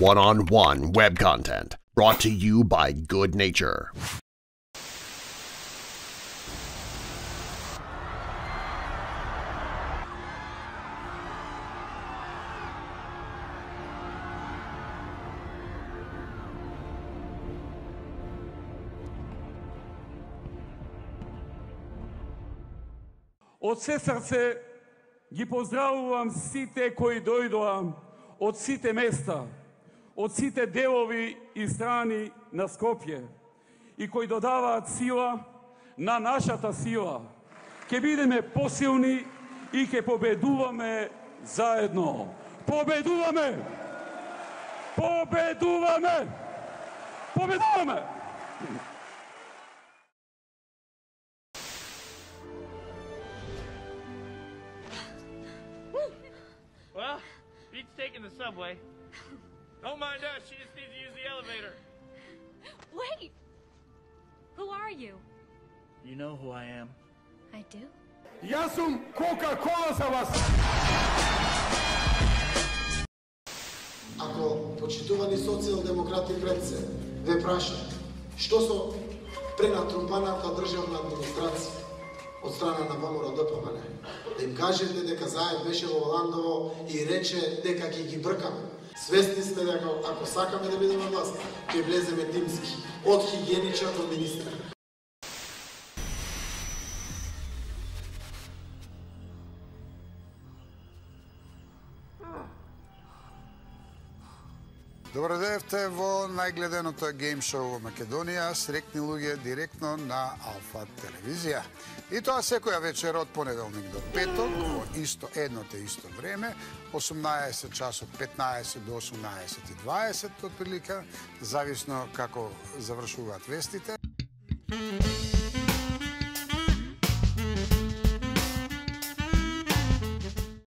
one-on-one web content brought to you by Good Nature. Од се срце ги поздравувам сите кои дојдоа од сите места, од сите делови и страни на Скопје и кои додаваат сила на нашата сила. Ке бидеме посилни и ке победуваме заедно. Победуваме! Победуваме! Победуваме! Well, Beat's taking the subway. Don't mind us, she just needs to use the elevator. Wait! Who are you? You know who I am. I do? Јас сум Кока-Кола за вас! Ако почитувани социјалдемократи пред се ве прашаат што со пренатрупаната државна администрација од страна на ВМРО-ДПМН, да им кажете дека Заев беше во Ландово и рече дека ќе ги бркаме. Свесни сме дека ако сакаме да бидеме власт, ќе влеземе тимски, од хигиеничар до министар. Добродојавте во најгледаното гейм шоу во Македонија, срекни луѓе директно на Алфа телевизија. И тоа секоја вечер од понеделник до петок, во исто едното исто време, 18 часот 15 до 18:20 отприлика, зависно како завршуваат вестите.